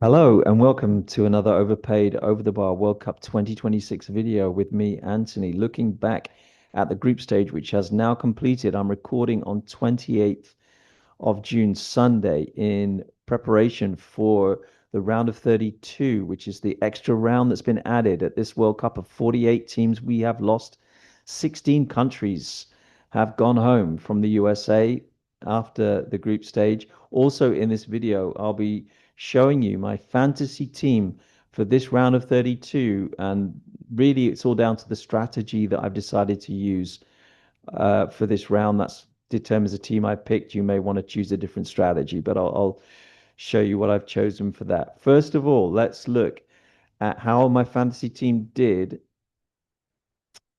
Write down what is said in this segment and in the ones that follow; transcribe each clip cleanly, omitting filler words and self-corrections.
Hello and welcome to another overpaid over the bar World Cup 2026 video with me, Anthony, looking back at the group stage, which has now completed. I'm recording on 28th of June, Sunday, in preparation for the round of 32, which is the extra round that's been added at this World Cup of 48 teams. We have lost 16 countries have gone home from the USA after the group stage. Also, in this video, I'll be showing you my fantasy team for this round of 32. And really, it's all down to the strategy that I've decided to use for this round. That's determines the team I picked. You may want to choose a different strategy, but I'll show you what I've chosen for that. First of all, let's look at how my fantasy team did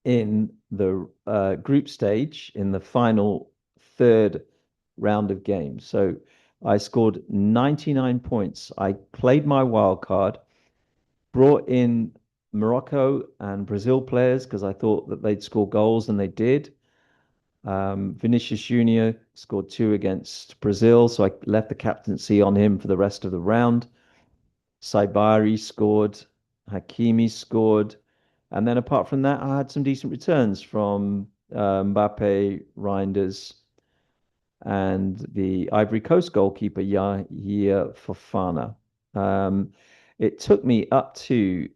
in the group stage in the final third round of games. So I scored 99 points. I played my wild card, brought in Morocco and Brazil players because I thought that they'd score goals, and they did. Vinicius Junior scored two against Brazil, so I left the captaincy on him for the rest of the round. Saibari scored, Hakimi scored, and then apart from that, I had some decent returns from Mbappe, Reinders, and the Ivory Coast goalkeeper Yahia Fofana. Um, it took me up to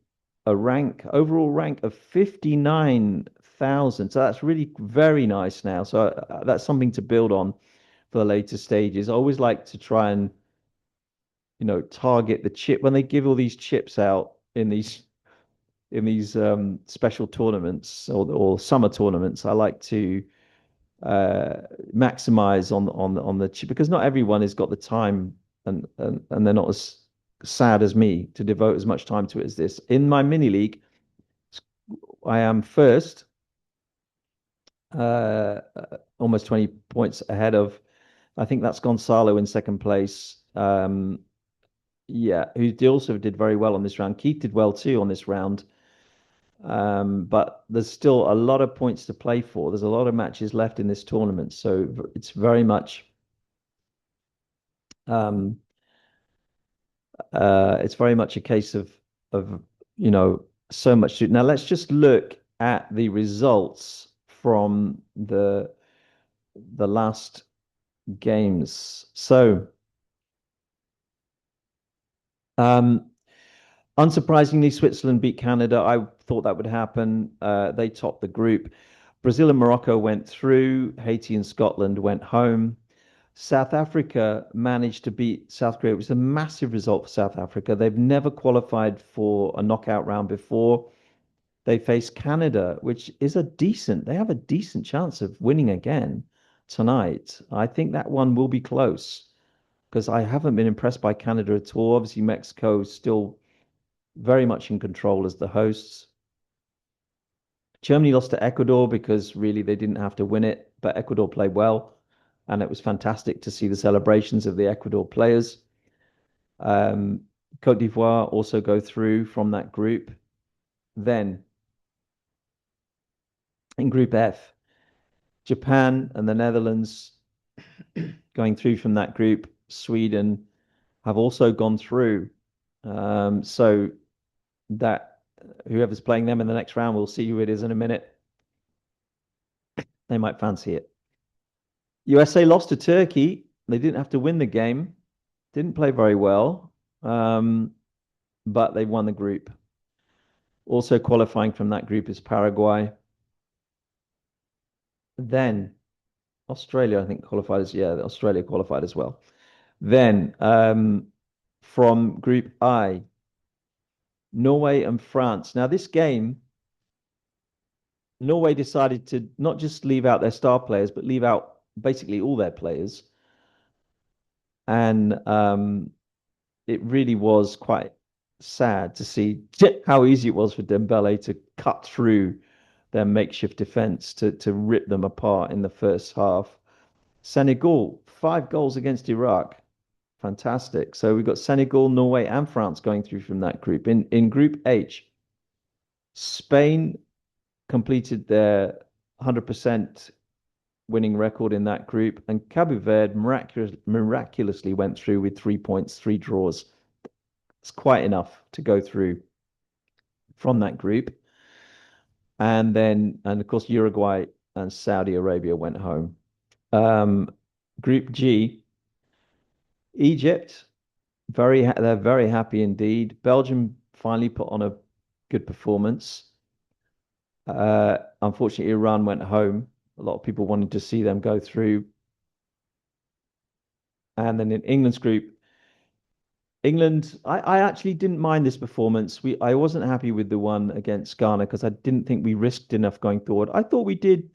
a overall rank of 59,000. So that's really very nice now. So that's something to build on for the later stages. I always like to try and, target the chip when they give all these chips out in these special tournaments or summer tournaments. I like to uh, maximize on the chip because not everyone has got the time, and they're not as sad as me to devote as much time to it as this. In my mini league, I am first, almost 20 points ahead of, I think that's Gonzalo in second place. Yeah, who also did very well on this round. Keith did well too on this round. But there's still a lot of points to play for. There's a lot of matches left in this tournament, so um, it's very much a case of you know so much to. Now let's just look at the results from the last games. So, um, unsurprisingly, Switzerland beat Canada. I thought that would happen. They topped the group. Brazil and Morocco went through. Haiti and Scotland went home. South Africa managed to beat South Korea. It was a massive result for South Africa. They've never qualified for a knockout round before. They face Canada, which is they have a decent chance of winning again tonight. I think that one will be close because I haven't been impressed by Canada at all. Obviously, Mexico is still very much in control as the hosts. Germany lost to Ecuador because really they didn't have to win it, but Ecuador played well, and it was fantastic to see the celebrations of the Ecuador players. Um, Cote d'Ivoire also go through from that group. Then in Group F, Japan and the Netherlands going through from that group. Sweden have also gone through. So that whoever's playing them in the next round, we'll see who it is in a minute. They might fancy it. USA lost to Turkey. They didn't have to win the game. Didn't play very well, but they won the group. Also qualifying from that group is Paraguay. Then Australia, I think, qualified as, yeah, Australia qualified as well. Then from Group I, Norway and France. Now, this game, Norway decided to not just leave out their star players, but leave out basically all their players. And it really was quite sad to see how easy it was for Dembele to cut through their makeshift defense to rip them apart in the first half. Senegal, 5 goals against Iraq. Fantastic. So we've got Senegal, Norway, and France going through from that group. In Group H, Spain completed their 100% winning record in that group, and Cabo Verde miraculously went through with 3 points, three draws. It's quite enough to go through from that group. And of course, Uruguay and Saudi Arabia went home. Um, Group G, Egypt, they're very happy indeed. Belgium finally put on a good performance. Unfortunately, Iran went home. A lot of people wanted to see them go through. And then in England's group, England, I actually didn't mind this performance. I wasn't happy with the one against Ghana because I didn't think we risked enough going forward. I thought we did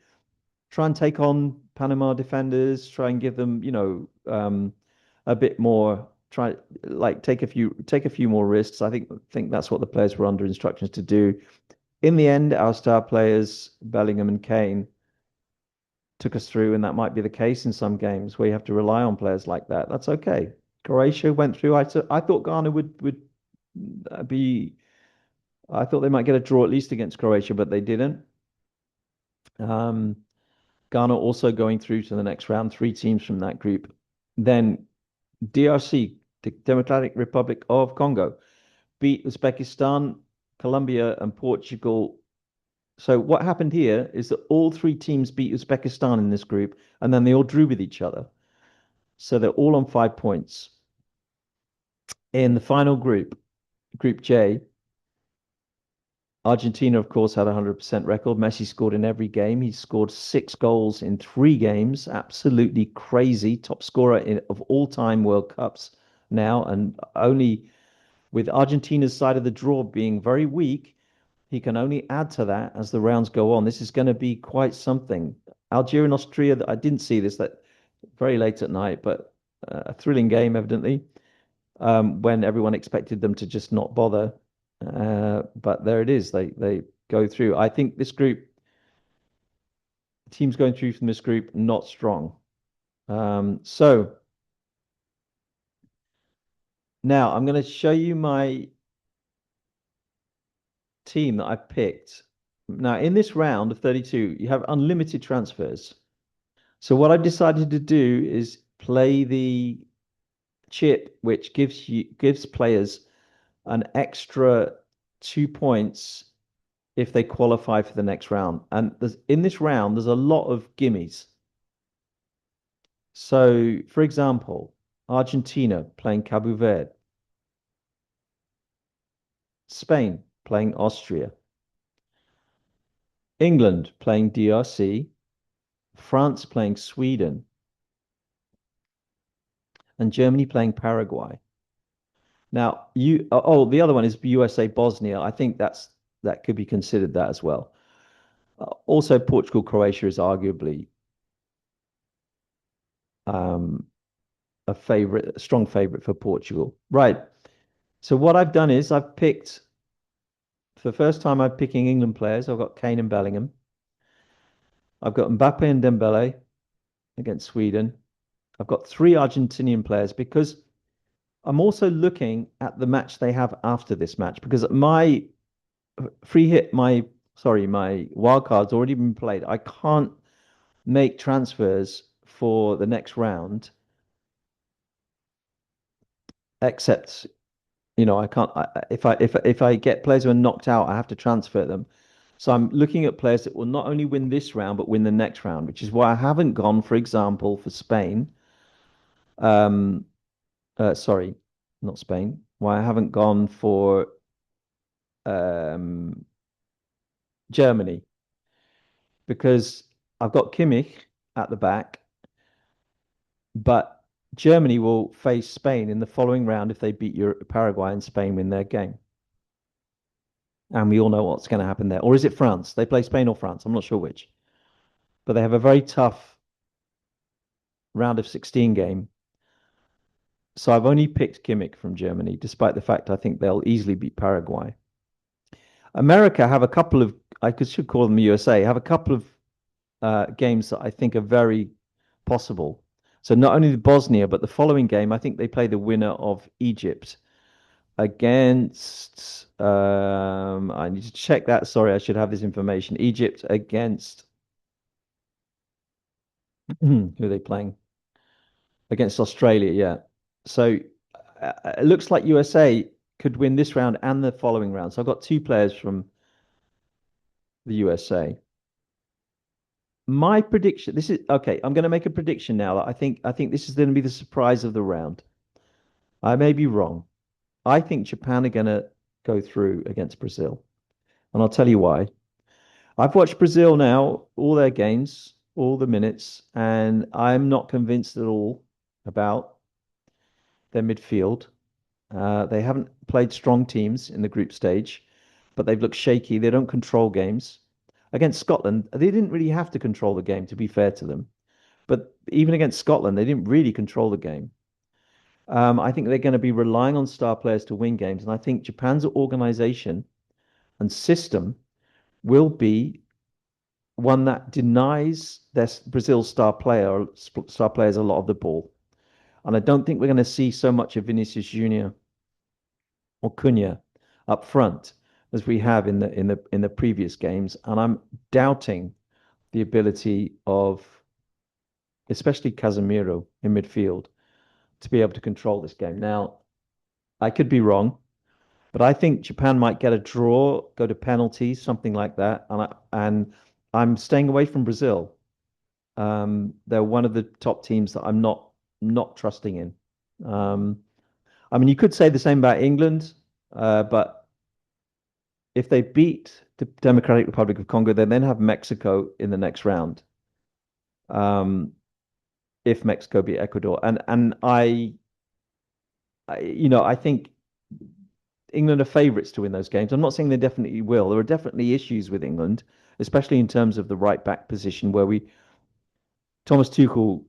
try and take on Panama defenders, try and give them, a bit more, try like take a few more risks. I think that's what the players were under instructions to do. In the end, our star players, Bellingham and Kane, took us through, and that might be the case in some games where you have to rely on players like that. That's okay. Croatia went through. I thought Ghana would be. I thought they might get a draw at least against Croatia, but they didn't. Um, Ghana also going through to the next round. Three teams from that group. Then DRC, the Democratic Republic of Congo, beat Uzbekistan, Colombia, and Portugal. So what happened here is that all three teams beat Uzbekistan in this group, and then they all drew with each other. So they're all on 5 points. In the final group, Group J, Argentina, of course, had a 100% record. Messi scored in every game. He scored 6 goals in 3 games. Absolutely crazy. Top scorer of all time World Cups now. And only with Argentina's side of the draw being very weak, he can only add to that as the rounds go on. This is going to be quite something. Algeria and Austria, I didn't see this that very late at night, but a thrilling game, evidently, when everyone expected them to just not bother. But there it is. They go through. I think this group, teams going through from this group, not strong. So now I'm going to show you my team that I picked. Now, in this round of 32, you have unlimited transfers. So what I've decided to do is play the chip, which gives players an extra 2 points if they qualify for the next round. And in this round, there's a lot of gimmies. So, for example, Argentina playing Cabo Verde, Spain playing Austria, England playing DRC, France playing Sweden, and Germany playing Paraguay. Now, the other one is USA Bosnia. I think that could be considered that as well. Also, Portugal Croatia is arguably um, a strong favorite for Portugal. Right. So what I've done is I've picked for the first time. I'm picking England players. I've got Kane and Bellingham. I've got Mbappe and Dembele against Sweden. I've got three Argentinian players because I'm also looking at the match they have after this match because my free hit, my wild card's already been played. I can't make transfers for the next round except I can't. If I get players who are knocked out, I have to transfer them. So I'm looking at players that will not only win this round but win the next round, which is why I haven't gone, for example, for Spain. Um, sorry, not Spain. Why I haven't gone for um Germany because I've got Kimmich at the back, but Germany will face Spain in the following round if they beat Paraguay and Spain win their game. And we all know what's going to happen there. Or is it France? They play Spain or France. I'm not sure which. But they have a very tough round of 16 game. So I've only picked Kimmich from Germany, despite the fact I think they'll easily beat Paraguay. America have a couple of, should call them USA, have a couple of games that I think are very possible. So not only the Bosnia, but the following game, I think they play the winner of Egypt against. I need to check that. Sorry, I should have this information. Egypt against who are they playing? Against Australia, yeah. So it looks like USA could win this round and the following round. So I've got two players from the USA. My prediction, this is okay. I'm going to make a prediction now. I think this is going to be the surprise of the round. I may be wrong. I think Japan are going to go through against Brazil, and I'll tell you why. I've watched Brazil now, all their games, all the minutes, and I'm not convinced at all about their midfield. They haven't played strong teams in the group stage, but they've looked shaky. They don't control games. Against Scotland, they didn't really have to control the game, to be fair to them. But even against Scotland, they didn't really control the game. I think they're going to be relying on star players to win games. And I think Japan's organization and system will be one that denies their Brazil's star players a lot of the ball. And I don't think we're going to see so much of Vinicius Junior or Cunha up front as we have in the previous games. And I'm doubting the ability of especially Casemiro in midfield to be able to control this game. Now, I could be wrong, but I think Japan might get a draw, go to penalties, something like that. And I'm staying away from Brazil. They're one of the top teams that I'm not trusting in. Um, I mean, you could say the same about England, but if they beat the Democratic Republic of Congo, they then have Mexico in the next round. Um, if Mexico beat Ecuador, and I think England are favourites to win those games. I'm not saying they definitely will. There are definitely issues with England, especially in terms of the right back position, where we Thomas Tuchel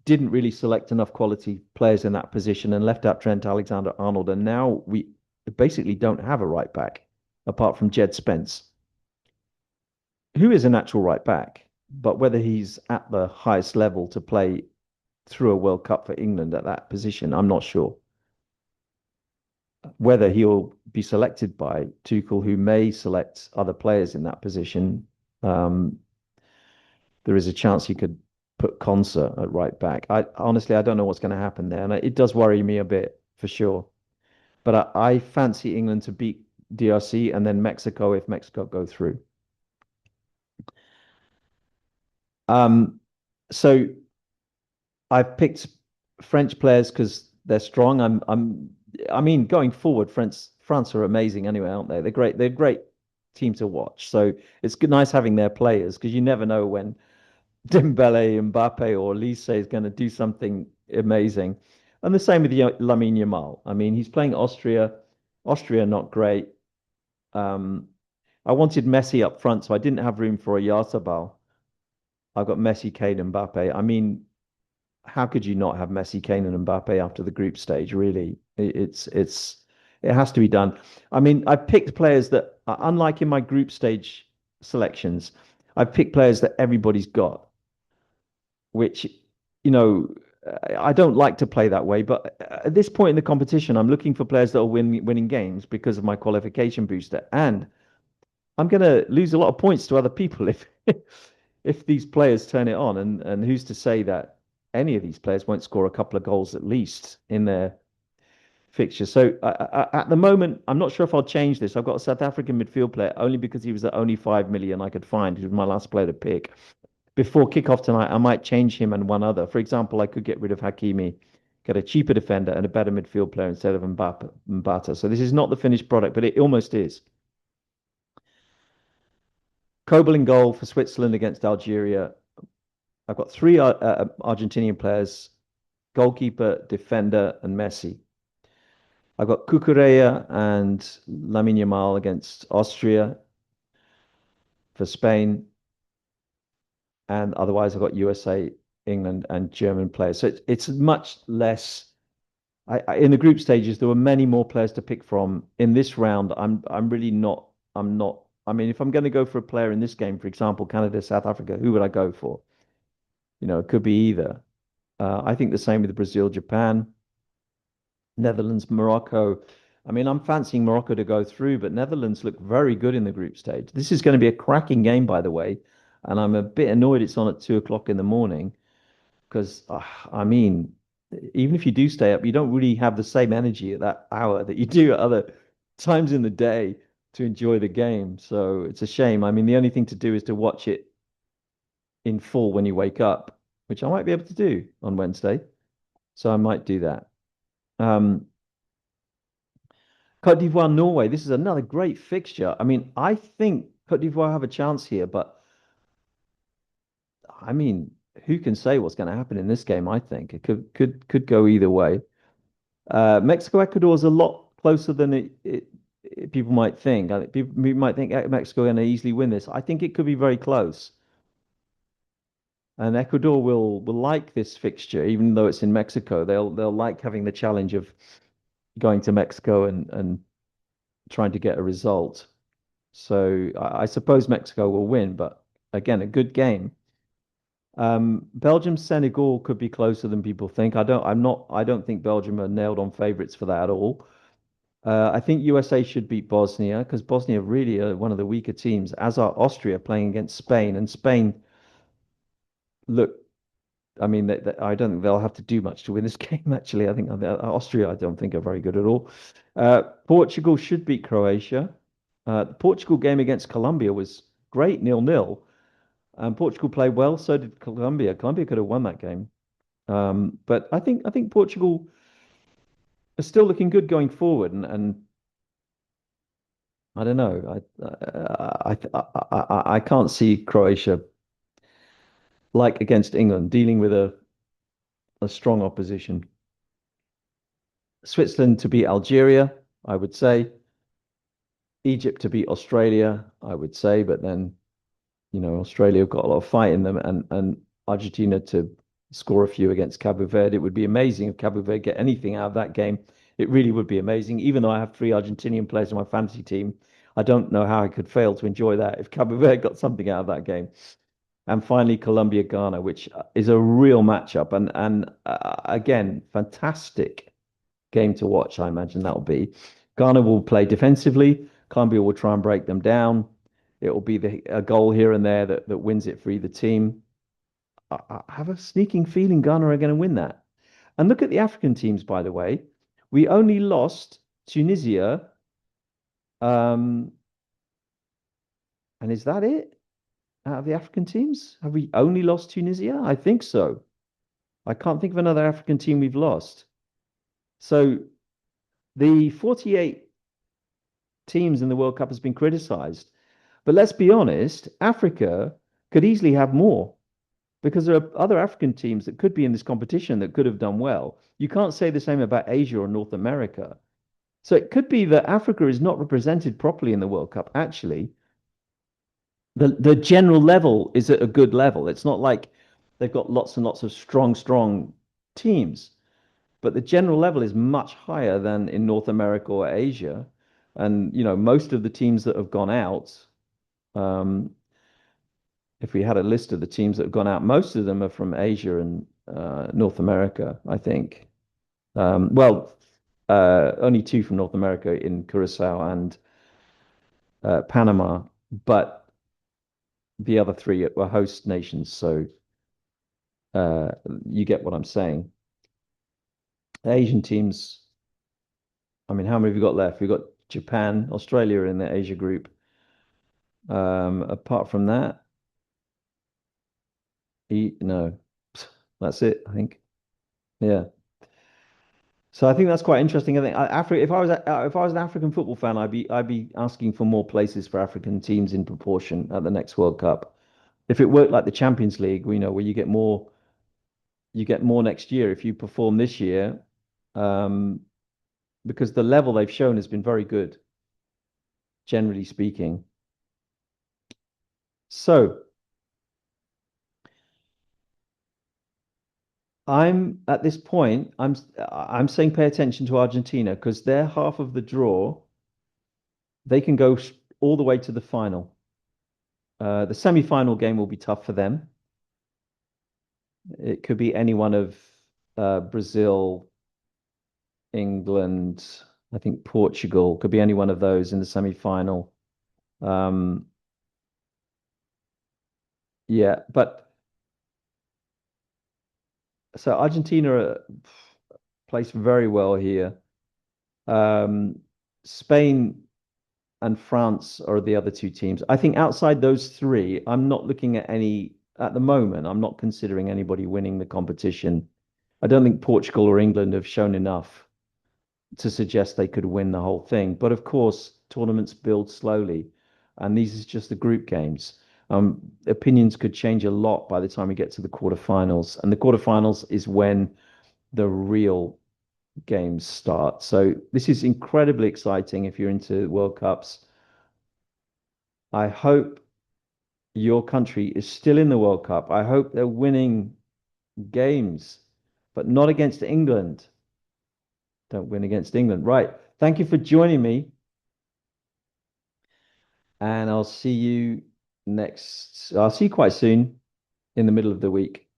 didn't really select enough quality players in that position and left out Trent Alexander-Arnold, and now we basically don't have a right back apart from Jed Spence, who is a natural right back, but whether he's at the highest level to play through a World Cup for England at that position, I'm not sure. Whether he'll be selected by Tuchel, who may select other players in that position, um, there is a chance he could put Konsa at right back. I honestly, I don't know what's going to happen there, and it does worry me a bit for sure. But I fancy England to beat DRC and then Mexico if Mexico go through. Um, so I've picked French players because they're strong. I mean, going forward, France are amazing anyway, aren't they? They're great. They're a great team to watch. So it's good, nice having their players because you never know when Dembele, Mbappe, or Lise is going to do something amazing. And the same with Lamine Yamal. I mean, he's playing Austria. Austria not great. Um, I wanted Messi up front, so I didn't have room for a Yarzabal. I've got Messi, Kane, Mbappe. I mean, how could you not have Messi, Kane, and Mbappe after the group stage? Really, it has to be done. I mean, I picked players that, unlike in my group stage selections, I picked players that everybody's got, which you know I don't like to play that way. But at this point in the competition, I'm looking for players that are winning games because of my qualification booster, and I'm going to lose a lot of points to other people if if these players turn it on. And who's to say that any of these players won't score a couple of goals at least in their fixture? So at the moment, I'm not sure if I'll change this. I've got a South African midfield player only because he was the only 5 million I could find. He was my last player to pick. Before kickoff tonight, I might change him and one other. For example, I could get rid of Hakimi, get a cheaper defender and a better midfield player instead of Mbata. So this is not the finished product, but it almost is. Kobel in goal for Switzerland against Algeria. I've got three Argentinian players: goalkeeper, defender, and Messi. I've got Cucurella and Lamine Yamal against Austria for Spain, and otherwise I've got USA, England, and German players. So it's much less. In the group stages, there were many more players to pick from. In this round, I'm really not. I'm not. I mean, if I'm going to go for a player in this game, for example, Canada, South Africa, who would I go for? It could be either. I think the same with Brazil, Japan, Netherlands, Morocco. I mean, I'm fancying Morocco to go through, but Netherlands look very good in the group stage. This is going to be a cracking game, by the way, and I'm a bit annoyed it's on at 2 o'clock in the morning because, I mean, even if you do stay up, you don't really have the same energy at that hour that you do at other times in the day to enjoy the game. So it's a shame. I mean, the only thing to do is to watch it in full when you wake up, which I might be able to do on Wednesday. So I might do that. Um, Cote d'Ivoire, Norway. This is another great fixture. I mean, I think Cote d'Ivoire have a chance here, but I mean, who can say what's going to happen in this game? I think it could go either way. Mexico Ecuador is a lot closer than people might think. I think people might think Mexico are going to easily win this. I think it could be very close, and Ecuador will like this fixture, even though it's in Mexico. They'll like having the challenge of going to Mexico and trying to get a result. So I suppose Mexico will win, but again, a good game. Belgium Senegal could be closer than people think. I don't think Belgium are nailed on favorites for that at all. I think USA should beat Bosnia because Bosnia really are one of the weaker teams, as are Austria playing against Spain. And Spain, look, I mean, I don't think they'll have to do much to win this game, actually. I think Austria, I don't think are very good at all. Portugal should beat Croatia. The Portugal game against Colombia was great, 0-0. And Portugal played well, so did Colombia. Colombia could have won that game. But I think Portugal is still looking good going forward, and I don't know. I can't see Croatia like against England dealing with a strong opposition. Switzerland to beat Algeria, I would say. Egypt to beat Australia, I would say, but then Australia have got a lot of fight in them, and Argentina to score a few against Cabo Verde. It would be amazing if Cabo Verde get anything out of that game. It really would be amazing. Even though I have three Argentinian players in my fantasy team, I don't know how I could fail to enjoy that if Cabo Verde got something out of that game. And finally, Colombia Ghana, which is a real matchup, and again, fantastic game to watch. I imagine that'll be. Ghana will play defensively. Colombia will try and break them down. It will be a goal here and there that wins it for either team. I have a sneaking feeling Ghana are going to win that. And look at the African teams, by the way. We only lost Tunisia. Um, and is that it out of the African teams? Have we only lost Tunisia? I think so. I can't think of another African team we've lost. So the 48 teams in the World Cup has been criticized. But let's be honest, Africa could easily have more because there are other African teams that could be in this competition that could have done well. You can't say the same about Asia or North America. So it could be that Africa is not represented properly in the World Cup. Actually, the general level is at a good level. It's not like they've got lots and lots of strong teams, but the general level is much higher than in North America or Asia. And most of the teams that have gone out, um, if we had a list of the teams that have gone out, most of them are from Asia and North America, I think. Well, only two from North America in Curacao and Panama, but the other three were host nations. So uh, you get what I'm saying. Asian teams, I mean, how many have we got left? We've got Japan, Australia in the Asia group. Apart from that, no, that's it, I think. Yeah. So I think that's quite interesting. I think Africa. If I was an African football fan, I'd be asking for more places for African teams in proportion at the next World Cup. If it worked like the Champions League, where you get more next year if you perform this year, um, because the level they've shown has been very good, generally speaking. So I'm at this point, I'm saying pay attention to Argentina because they're half of the draw. They can go all the way to the final. The semi-final game will be tough for them. It could be any one of Brazil, England, I think Portugal, could be any one of those in the semi-final. Um, yeah, but so Argentina, placed very well here. Um, Spain and France are the other two teams. I think outside those three, I'm not looking at any at the moment. I'm not considering anybody winning the competition. I don't think Portugal or England have shown enough to suggest they could win the whole thing. But of course, tournaments build slowly, and these is just the group games. Opinions could change a lot by the time we get to the quarterfinals, and the quarterfinals is when the real games start. So this is incredibly exciting if you're into World Cups. I hope your country is still in the World Cup. I hope they're winning games, but not against England. Don't win against England. Right. Thank you for joining me, and I'll see you quite soon in the middle of the week.